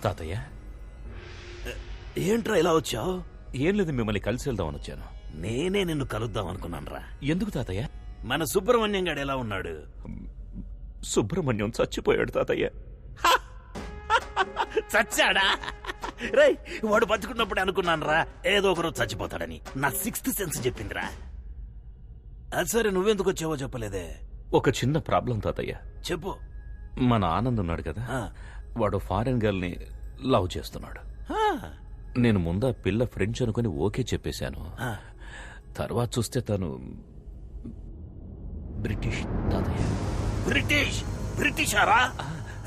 తాతయ్య, ఏంట్రా ఇలా వచ్చావు? ఏం లేదు, మిమ్మల్ని కలిసి వెళ్దామని వచ్చాను. నేనే నిన్ను కలుద్దాం అనుకున్నానురా. ఎందుకు తాతయ్య? మన సుబ్రహ్మణ్యం గాడు ఎలా ఉన్నాడు? సుబ్రహ్మణ్యం చచ్చిపోయాడు తాతయ్య. చచ్చాడా? రేయ్, వాడు బతుకున్నప్పుడు అనుకున్నానురా ఏదో ఒకరోజు చచ్చిపోతాడని. నా 6th సెన్స్ చెప్పిందిరా. అది సరే, నువ్వెందుకు వచ్చావో చెప్పలేదే. ఒక చిన్న ప్రాబ్లం తాతయ్య. చెప్పు. మన ఆనంద్ ఉన్నాడు కదా, వాడు ఫారెన్ గర్ల్ ని లవ్ చేస్తున్నాడు. నేను ముందా పిల్ల ఫ్రెండ్స్ అనుకుని ఓకే చెప్పేశాను. తర్వాత చూస్తే తను బ్రిటిష్ తాతయ్య. బ్రిటిషారా?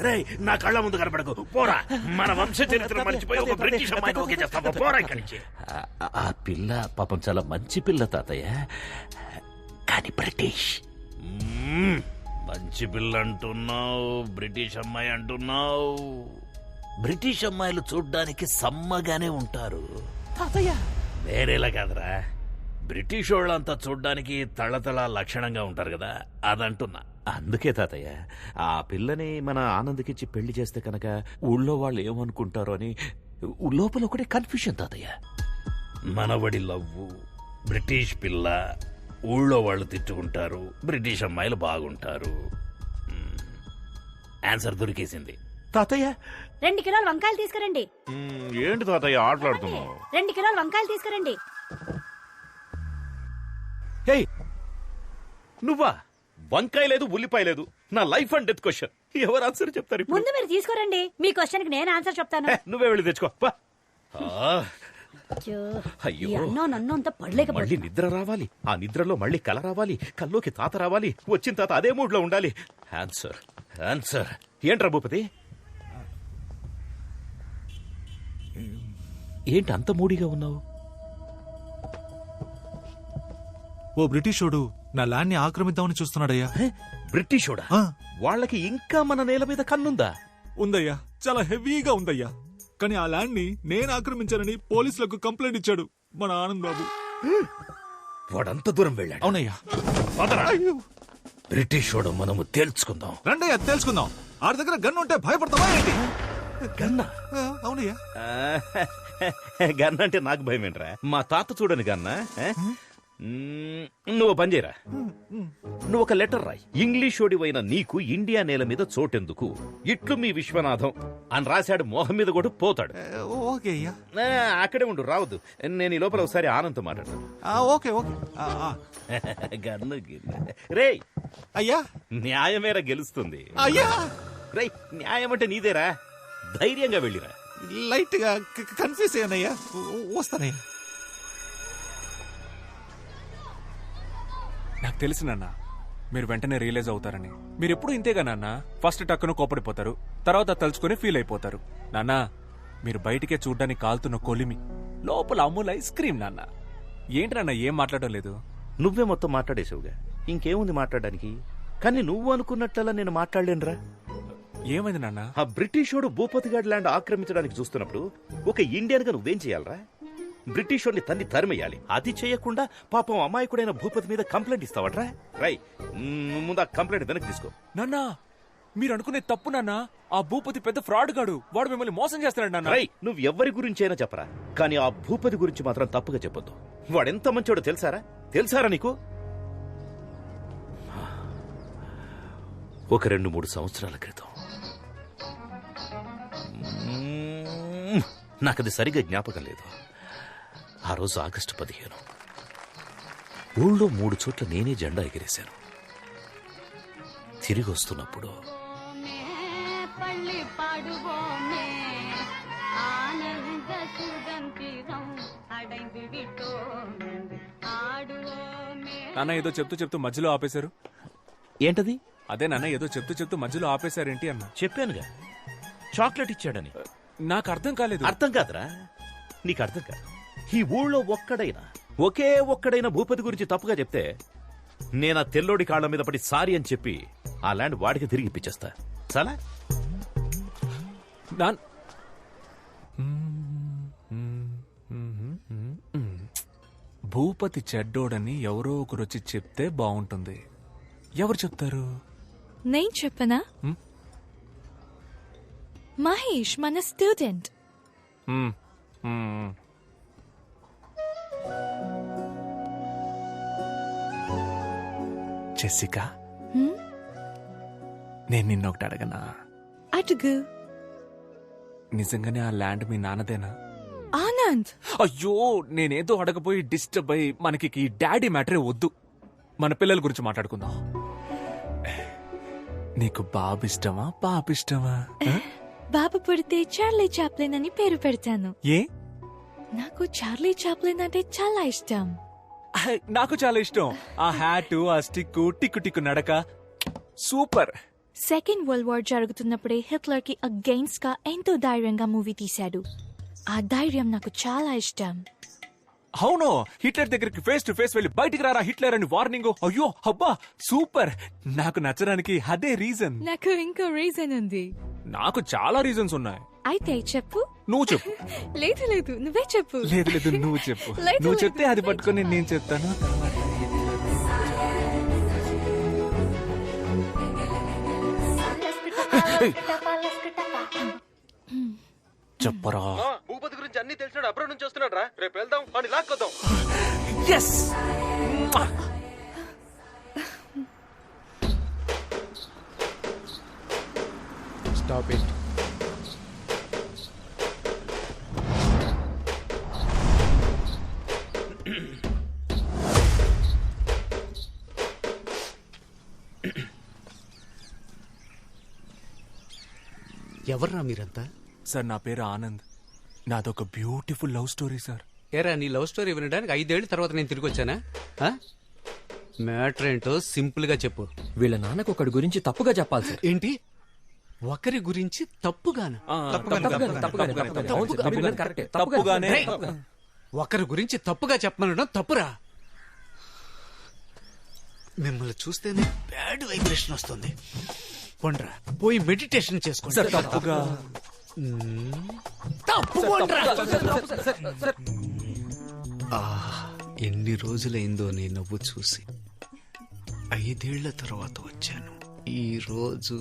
రే, నా కళ్ళ ముందు కనపడకు, పోరా. మన వంశ చరిత్ర మర్చిపోయి ఒక బ్రిటిష్ అమ్మాయిని ఓకే చేస్తావా? పోరా ఇక్కడి నుంచి. ఆ పిల్ల పాపం చాలా మంచి పిల్ల తాతయ్య, కానీ బ్రిటిష్. మంచి పిల్ల అంటున్నావు, బ్రిటిష్ అమ్మాయి అంటున్నావు. బ్రిటిష్ అమ్మాయిలు చూడ్డానికి సమ్మగానే ఉంటారు తాతయ్య. వేరేలా కాదురా, బ్రిటిష్ వాళ్ళంతా చూడ్డానికి తళతళ లక్షణంగా ఉంటారు కదా, అదంటున్నా. అందుకే తాతయ్య, ఆ పిల్లని మన ఆనంద్కిచ్చి పెళ్లి చేస్తే కనుక ఊళ్ళో వాళ్ళు ఏమనుకుంటారో అని లోపల ఒకటే కన్ఫ్యూషన్ తాతయ్య. మనవడి లవ్వు, బ్రిటిష్ పిల్ల, ఊళ్ళో వాళ్ళు తిట్టుకుంటారు, బ్రిటిష్ అమ్మాయిలు బాగుంటారు. ఆన్సర్ దొరికేసింది తాతయ్య. 2 కిలోల వంకాయలు తీసుకురండి. ఏంటి తాతయ్య ఆటలాడుతున్నావు? 2 కిలోల వంకాయలు తీసుకురండి. నువ్వా? వంకాయ లేదు, ఉల్లిపాయ లేదు. నా లైఫ్ అండ్ డెత్ క్వశ్చన్. ఎవరు ఆన్సర్ చెప్తారు ఇప్పుడు? ముందు మీరు తీసుకురండి, మీ క్వశ్చన్ కి నేను ఆన్సర్ చెప్తాను. నువ్వే వెళ్ళి తెచ్చుకో. అయ్యో, అన్నో నన్ను అంత పడలేక మళ్ళీ నిద్ర రావాలి, ఆ నిద్రలో మళ్ళీ కల రావాలి, కల్లోకి తాత రావాలి, వచ్చిన తాత అదే మూడ్ లో ఉండాలి. Answer answer. ఏంట్రా భూపతి, ఏంటి అంత మూడీగా ఉన్నావు? ఓ బ్రిటిషోడు నా ల్యాండ్ ని ఆక్రమిద్దామని చూస్తున్నాడయ్యా. బ్రిటిషోడా? వాళ్ళకి ఇంకా మన నేల మీద కన్నుందా? ఉందయ్యా, చాలా హెవీగా ఉందయ్యా. కానీ ఆ ల్యాండ్ ని నేను ఆక్రమించానని పోలీసులకు కంప్లైంట్ ఇచ్చాడు మన ఆనంద్ బాబు. వాడంత దూరం వెళ్ళాడు? అవునయ్యా. బ్రిటిషోడు మనము తేల్చుకుందాం. రండయ్యా, తెలుసుకుందాం. ఆడి దగ్గర గన్ ఉంటే భయపడతావా ఏంటి? గన్నా? అవునయ్యా. గన్న అంటే నాకు భయం ఏంట్రా? మా తాత చూడని గన్నా. నువ్వు పని చేయరా, నువ్వు ఒక లెటర్ రాయి. ఇంగ్లీషోడివైన నీకు ఇండియా నేల మీద చోటెందుకు, ఇట్లు మీ విశ్వనాథం అని రాశాడు. మోహం మీద కూడా పోతాడు. ఓకే అయ్యా. అక్కడే ఉండు, రావద్దు. నేను ఈ లోపల ఒకసారి ఆనంద్ మాట్లాడతాను. Okay okay. గన్ను రే అయ్యా, న్యాయమేరా గెలుస్తుంది. అయ్యా రే, న్యాయం అంటే నీదేరా, ధైర్యంగా వెళ్ళిరా. లైట్ గా కన్ఫ్యూజ్ అయ్యానయ్యా, వస్తానయ్యా. నాకు తెలుసు నాన్న, మీరు వెంటనే రియలైజ్ అవుతారని. మీరు ఎప్పుడు ఇంతేగా నాన్న, ఫస్ట్ టక్కున కోపడిపోతారు, తర్వాత తలుచుకుని ఫీల్ అయిపోతారు. నాన్న, మీరు బయటికే చూడ్డానికి కాలుతున్న కొలిమి, లోపల అమూల్ ఐస్ క్రీమ్. నాన్న ఏంటి నాన్న ఏం మాట్లాడడం లేదు? నువ్వే మొత్తం మాట్లాడేసావుగా, ఇంకేముంది మాట్లాడడానికి? కానీ నువ్వు అనుకున్నట్లలా నేను మాట్లాడలేనురా. ఏమైంది నాన్న? ఆ బ్రిటిషోడు భూపతిగాడ్ ల్యాండ్ ఆక్రమించడానికి చూస్తున్నప్పుడు ఒక ఇండియన్ గా నువ్వేం చేయాలరా? బ్రిటిషోడిని తన్ని తరిమేయాలి. అది చేయకుండా పాపం అమాయకుడైన భూపతి మీద కంప్లైంట్ ఇస్తావట్రా? రై, ముందు ఆ కంప్లైంట్ వెనక్కి తీసుకో. నాన్న, మీరు అనుకునే తప్పు నాన్న. ఆ భూపతి పెద్ద ఫ్రాడ్ గాడు, వాడు మిమ్మల్ని మోసం చేస్తున్నాడు నాన్న. రై, నువ్వు ఎవరి గురించి అయినా చెప్పరా, కానీ ఆ భూపతి గురించి మాత్రం తప్పుగా చెప్పొద్దు. వాడెంత మంచోడో తెలుసారా నీకు? ఒక 2-3 సంవత్సరాల క్రితం, నాకది సరిగ్గా జ్ఞాపకం లేదు. ఆ రోజు ఆగస్టు 15. ఊళ్ళో 3 చోట్ల నేనే జెండా ఎగిరేశాను. తిరిగి వస్తున్నప్పుడు నాన్న ఏదో చెప్తూ మధ్యలో ఆపేశారు. ఏంటది? అదే నాన్న, ఏదో చెప్తూ మధ్యలో ఆపేశారేంటి అన్న. చెప్పానుగా, చాక్లెట్ ఇచ్చాడని. నాకు అర్థం కాలేదు. అర్థం కాదురా, నీకు అర్థం కాదు. ఈ ఊళ్ళో ఒకే ఒక్కడైనా భూపతి గురించి తప్పుగా చెప్తే నేను ఆ తెల్లోడి కాళ్ళ మీద పడి సారీ అని చెప్పి ఆ ల్యాండ్ వాడికి తిరిగి ఇప్పించేస్తా. చాలా భూపతి చెడ్డోడని ఎవరో ఒకరొచ్చి చెప్తే బాగుంటుంది. ఎవరు చెప్తారు? నేను చెప్పనా? మహేష్ మన స్టూడెంట్. మ్మ్. మ్మ్. జెసికా, నేను నిన్నొకటి అడగనా? అటుగు. నిజంగానే ఆ ల్యాండ్ మీ నాన్నదేనా? ఆనంద్, అయ్యో, నేనేదో అడగపోయి డిస్టర్బ్ అయ్యి మనకి ఈ డాడీ మ్యాటరే వద్దు. మన పిల్లల గురించి మాట్లాడుకుందాం. నీకు బాబు ఇష్టమా పాప ఇష్టమా? బాబు పుడితే చార్లీ చాప్లిన్ అని పేరు పెడతాను. ఏ? నాకు చార్లీ చాప్లిన్ అంటే చాలా ఇష్టం. నాకు చాలా ఇష్టం. ఆ హ్యాటు, ఆ స్టిక్, టిక్కు టిక్కు నడక సూపర్. సెకండ్ వరల్డ్ వార్ జరుగుతున్నప్పుడే హిట్లర్ కి అగెయిన్స్ట్ గా ఎంతో ధైర్యంగా మూవీ తీశాడు. ఆ ధైర్యం నాకు చాలా ఇష్టం. అవును, హిట్లర్ దగ్గరికి ఫేస్ టు ఫేస్ వెళ్ళి బయటికి రారా హిట్లర్ అని వార్నింగ్. అయ్యో అబ్బా సూపర్. నాకు నచ్చడానికి అదే రీజన్. నాకు ఇంకో రీజన్ ఉంది. నాకు చాలా రీజన్స్ ఉన్నాయి. అయితే చెప్పు. నువ్వు చెప్పు. లేదు లేదు, నువ్వే చెప్పు. లేదు లేదు, నువ్వు చెప్పు. లేదు, నువ్వు లేదు, చెప్తే అది పట్టుకొని నేను చెప్తాను. చెప్పరా. భూపతి గురించి అన్ని తెలిసినాడు, అబ్రాడ్ నుంచి వస్తున్నాడు రా. రేపు వెళ్దాం, వాడిని లాక్కొద్దాం. ఎస్. Stop it. ఎవర్రా మీరంతా? సార్, నా పేరు ఆనంద్. నాదొక బ్యూటిఫుల్ లవ్ స్టోరీ సార్. ఏరా, నీ లవ్ స్టోరీ వినడానికి 5 ఏళ్ల తర్వాత నేను తిరిగి వచ్చానా? మ్యాటర్ ఏంటో సింపుల్ గా చెప్పు. వీళ్ళ నాన్నకు ఒకడి గురించి తప్పుగా చెప్పాలి సార్. ఏంటి? ఒకరి గురించి తప్పుగానా? తప్పుగానే. ఒకరి గురించి తప్పుగా చెప్పమనడం తప్పురా. మిమ్మల్ని చూస్తేనే బ్యాడ్ వైబ్రేషన్ వస్తుంది. పోండ్రా, పోయి మెడిటేషన్ చేసుకోండి. సార్, తప్పుగా. ఎన్ని రోజులైందో నీ నవ్వు చూసి. 5 ఏళ్ల తర్వాత వచ్చాను. ఈ రోజు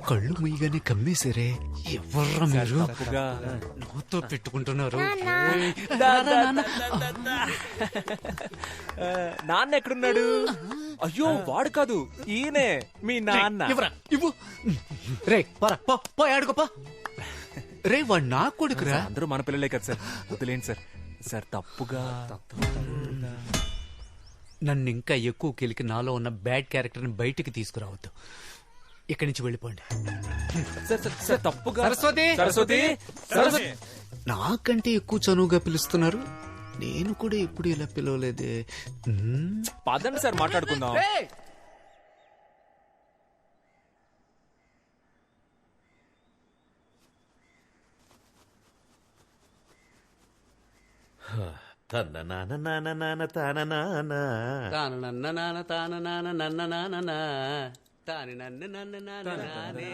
కళ్ళు ముయ్యగానే కమ్మేశారే. ఎవర్రా మీరు? నవ్వుతో పెట్టుకుంటున్నారు. నాన్న ఎక్కడున్నాడు? అయ్యో, వాడు కాదు, ఈయనే మీ నాన్న. ఇవ్వు. రే పరా, పో ఆడుకోపా. రే, వాడు నా కొడుకురా. అందరూ మన పిల్లలే కదా సార్, వదిలేండి సార్. సార్, తప్పుగా. నన్ను ఇంకా ఎక్కువ కెలికి నాలో ఉన్న బ్యాడ్ క్యారెక్టర్ ని బయటికి తీసుకురావద్దు. ఇక్కడి నుంచి వెళ్ళిపోండి. సార్, తప్పుగా. సరస్వతి, సరస్వతి, సరస్వతి. నాకంటే ఎక్కువ చనువుగా పిలుస్తున్నారు. నేను కూడా ఎప్పుడు ఇలా పిలవలేదే. పదండి సార్, మాట్లాడుకుందాం. తన నాన్న నాన్న నాన్న తాన నాన్న. తాను నన్న నాన్న తాన నాన్న నన్న నాన్న తాని నన్ను నన్ను నానే.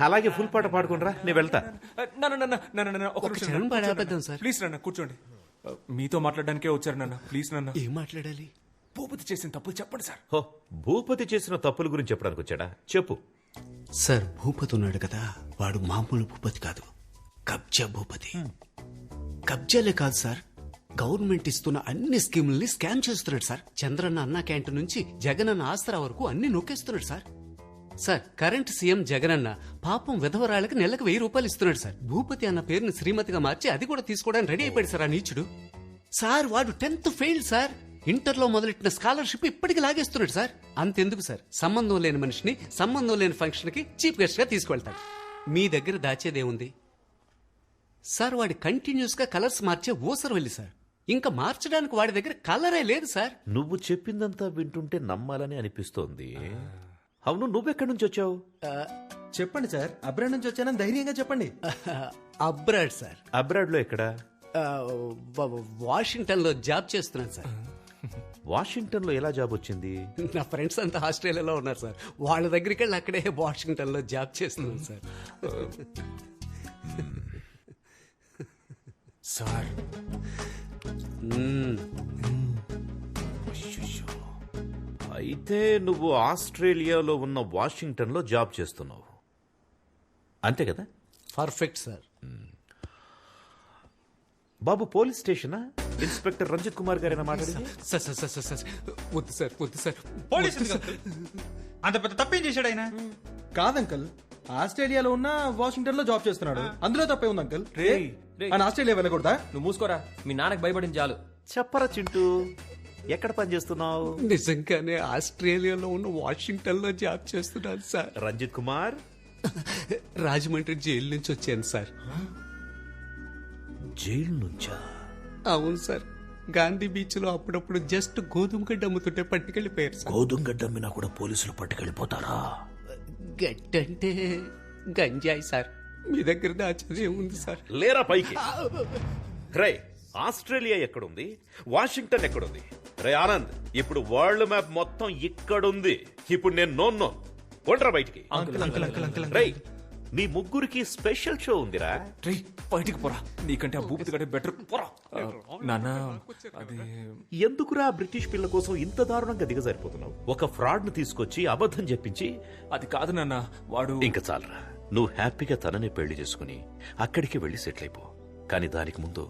అలాగే ఫుల్ పాట పాడుకుంటారా, నేను వెళ్తా. ఒక క్షణం పడేద్దాం సార్. ప్లీజ్ నాన్న, కూర్చోండి. మీతో మాట్లాడడానికే వచ్చారు నాన్న. ప్లీజ్ నాన్న. ఏం మాట్లాడాలి? భూపతి చేసిన తప్పులు చెప్పండి సార్. హో, భూపతి చేసిన తప్పుల గురించి చెప్పడానికి వచ్చాడా? చెప్పు. సార్, భూపతి ఉన్నాడు కదా, వాడు మామూలు భూపతి కాదు, కబ్జా భూపతి. కబ్జాలే కాదు సార్, గవర్నమెంట్ ఇస్తున్న అన్ని స్కీముల్ని స్కామ్ చేస్తున్నాడు సార్. చంద్రన్న అన్న క్యాంటీన్ నుంచి జగనన్న ఆసరా వరకు అన్ని నొక్కేస్తున్నాడు sir. Sir, current CM Jagananna పాపం విధవరాళ్ళకి నెలకు 1000 రూపాయలు ఇస్తున్నాడు సార్. భూపతి అన్న పేరుని శ్రీమతిగా మార్చి అది కూడా తీసుకోవడానికి రెడీ అయిపోయాడు సార్ ఆ నీచుడు. సార్, వాడు 10th ఫెయిల్ సార్. ఇంటర్లో మొదలెట్టిన స్కాలర్షిప్ ఇప్పటికి లాగేస్తున్నాడు సార్. అంతెందుకు సార్, సంబంధం లేని మనిషిని సంబంధం లేని ఫంక్షన్ కి చీఫ్ గెస్ట్ గా తీసుకువెళ్తాడు. మీ దగ్గర దాచేదేముంది సార్? వాడి కంటిన్యూస్ గా కలర్స్ మార్చే ఊసరు వెళ్ళి సార్. ఇంకా మార్చడానికి వాడి దగ్గర కలరే లేదు సార్. నువ్వు చెప్పిందంతా వింటుంటే నమ్మాలని అనిపిస్తోంది. అవును, నువ్వెక్కడి నుంచి వచ్చావు? చెప్పండి సార్, అబ్రాడ్ నుంచి వచ్చానని ధైర్యంగా చెప్పండి. Abroad sir. అబ్రాడ్ లో ఎక్కడా? వాషింగ్టన్ లో జాబ్ చేస్తున్నాను సార్. వాషింగ్టన్ లో ఎలా జాబ్ వచ్చింది? నా ఫ్రెండ్స్ అంతా ఆస్ట్రేలియాలో ఉన్నారు సార్. వాళ్ళ దగ్గరికి వెళ్ళి అక్కడే వాషింగ్టన్ లో జాబ్ చేస్తున్నాను సార్. సార్, అయితే నువ్వు ఆస్ట్రేలియాలో ఉన్న వాషింగ్టన్ లో జాబ్ చేస్తున్నావు అంతే కదా? Perfect sir. బాబు పోలీస్ స్టేషనా? ఇన్స్పెక్టర్ రంజిత్ కుమార్ గారేనా మాట్లాడింది? సార్ సార్ సార్ సార్ వద్దు సార్, వద్దు సార్. అంత పెద్ద తప్పేం చేశాడు ఆయన? కాదు అంకల్, ఆస్ట్రేలియాలో ఉన్న వాషింగ్టన్ లో జాబ్ చేస్తున్నాడు, అందులో తప్పే ఉంది అంకల్. ఆయన ఆస్ట్రేలియా వెళ్ళకూడదా? నువ్వు మూసుకోరా, మీ నాన్నకి భయపడింది చాలు. చెప్పరా చింటూ, ఎక్కడ పని చేస్తున్నావు? నిజంగానే ఆస్ట్రేలియాలో ఉన్న వాషింగ్టన్ లో జాబ్ చేస్తున్నాను సార్. రంజిత్ కుమార్, రాజమండ్రి జైలు నుంచి వచ్చాను సార్. జైలు నుంచా? అవును సార్. గాంధీ బీచ్ లో అప్పుడప్పుడు జస్ట్ గోధుమ గడ్డ అమ్ముతుంటే పట్టుకెళ్ళిపోయారు సార్. గోధుమ గడ్డ అమ్మినా కూడా పోలీసులు పట్టుకెళ్ళిపోతారా? గడ్డంటే గంజాయి సార్. మీ దగ్గర దాచేది ఏముంది సార్? లేరా పైకి. రే, ఆస్ట్రేలియా ఎక్కడుంది, వాషింగ్టన్ ఎక్కడుంది? రే ఆనంద్, ఇప్పుడు వరల్డ్ మ్యాప్ మొత్తం ఇక్కడుంది. ఇప్పుడు నేను నో కొండ్రా బయటికి. రే, మీ ముగ్గురికి స్పెషల్ షో ఉందిరా. రే బయటికి పోరా, నీకంటే ఆ భూపతి కంటే బెటర్ పోరా. నాన్న అది ఎందుకురా బ్రిటిష్ పిల్ల కోసం ఇంత దారుణంగా దిగజారిపోతున్నావు? ఒక ఫ్రాడ్ ను తీసుకొచ్చి అబద్ధం చెప్పించి. అది కాదు నాన్న, వాడు ఇంకా చాలరా, నువ్వు హ్యాపీగా తననే పెళ్లి చేసుకుని అక్కడికి వెళ్లి సెటిల్ అయిపో. కానీ దానికి ముందు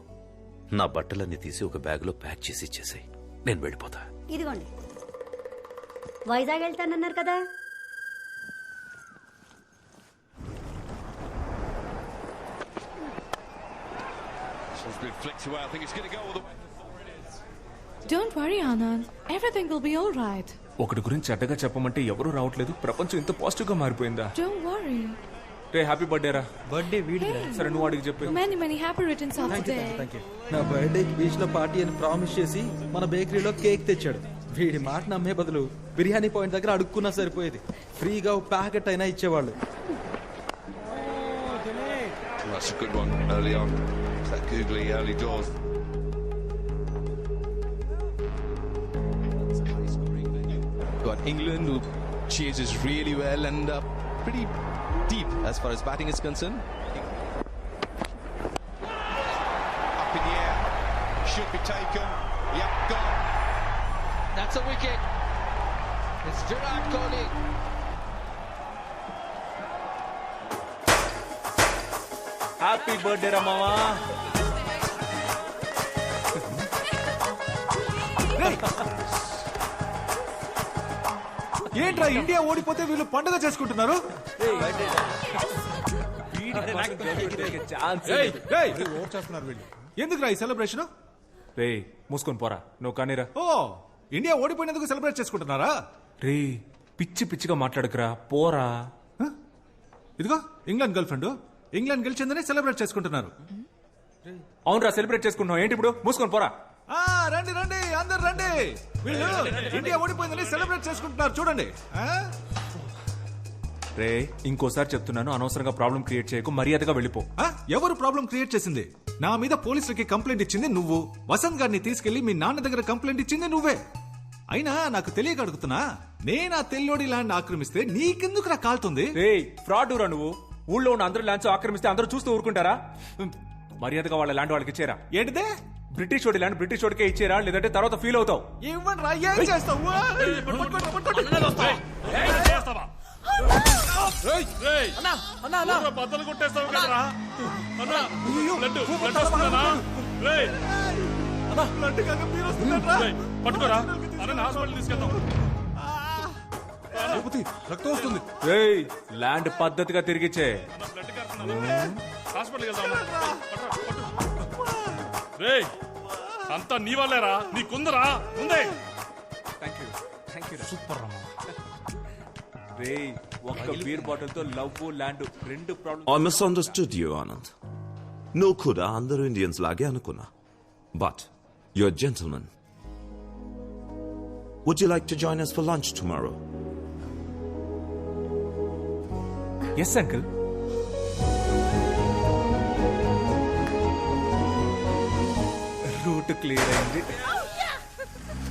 నా బట్టలన్నీ తీసి ఒక బ్యాగ్ లో ప్యాక్ చేసి ఇచ్చేసాయి. నేను వెళ్ళిపోతా. ఇదిగోండి. వైజాగ్ వెళ్తానన్నారు కదా. Don't worry, Anand. Everything will be all right. ఒకటి గురించి చెడ్డగా చెప్పమంటే ఎవరూ రావట్లేదు. ప్రపంచం ఇంత పాజిటివ్ గా మారిపోయిందా? Don't worry. Ray happy birthday రా. బర్త్డే వీడి. సరే నువ్వు అడిగి చెప్పు. Many happy returns of the day. నా బర్త్డేకి బీచ్ లో పార్టీ అని ప్రామిస్ చేసి మన బేకరీలో కేక్ తెచ్చాడు. వీడి మాట నమ్మే బదులు బిర్యానీ పాయింట్ దగ్గర అడుక్కున్నా సరిపోయేది. ఫ్రీగా ప్యాకెట్ అయినా ఇచ్చేవాళ్ళు. That's a good one early on. It's that googly early doors. Got England, who chases really well and pretty deep as far as batting is concerned. Up in the air, should be taken. Yep, gone. That's a wicket. It's Virat Kohli. Happy birthday రా మావా. ఏంట్రా India ఓడిపోతే వీళ్ళు పండుగ చేసుకుంటున్నారు? ఎందుకురా ఈ celebration? రే మూసుకొని పోరా, నువ్వు కానీరా. ఓ, ఇండియా ఓడిపోయినందుకు సెలబ్రేట్ చేసుకుంటున్నారా? రే పిచ్చి పిచ్చిగా మాట్లాడకురా, పోరా. ఇదిగో ఇంగ్లాండ్ గర్ల్ ఫ్రెండ్, ఇంగ్లాండ్ గెలిచిందని సెలబ్రేట్ చేసుకుంటున్నారు. అవునరా, సెలబ్రేట్ చేసుకుంటున్నావు ఏంటి ఇప్పుడు? మూసుకొని పోరా. రండి రండి, అందరు రండి. వీళ్ళు ఇండియా ఓడిపోయిందని సెలబ్రేట్ చేసుకుంటున్నారు చూడండి. రే ఇంకోసారి చెప్తున్నాను, అనవసరంగా ప్రాబ్లం క్రియేట్ చేయకు, మర్యాదగా వెళ్ళిపో. ఎవరు ప్రాబ్లం క్రియేట్ చేసింది? నా మీద పోలీసులకి కంప్లైంట్ ఇచ్చింది నువ్వు. వసంత్ గారిని తీసుకెళ్లి మీ నాన్న దగ్గర కంప్లైంట్ ఇచ్చింది నువ్వే. అయినా నాకు తెలియక అడుగుతున్నా, నేనా తెల్లోడి ల్యాండ్ ఆక్రమిస్తే నీకెందుకు నా కాలుతుంది? రే ఫ్రాడ్ రా నువ్వు. ఊళ్ళో ఉన్న అందరూ ల్యాండ్స్ ఆక్రమిస్తే అందరూ చూస్తూ ఊరుకుంటారా? మర్యాదగా వాళ్ళ ల్యాండ్ వాళ్ళకి ఇచ్చేరా. ఏంటిదే? బ్రిటిష్ వాడి ల్యాండ్ బ్రిటిష్ వాడికే ఇచ్చేరా, లేదంటే తర్వాత ఫీల్ అవుతావు. ఇవ్వండి, ఏం చేస్తావు? బద్దలు కొట్టేస్తావు కదరా. పట్టుకోరా, హాస్పిటల్ తీసుకెళ్తాం. రక్తం వస్తుంది. ల్యాండ్ పద్ధతిగా తిరిగిచ్చే. హాస్పిటల్కి వెళ్దాం. రేయ్, అంతా నీ వాళ్ళేరా, నీకుందరా ముందే. సూపర్ రమ్మా. రే ఒక్క బీర్ బాటిల్ తో లవ్ ల్యాండ్ రెండు problem. I misunderstood you, Anand. No kuda andaru Indians lage anukunna. But you're a gentleman. Would you like to join us for lunch tomorrow? Yes, uncle. Route clear అయింది.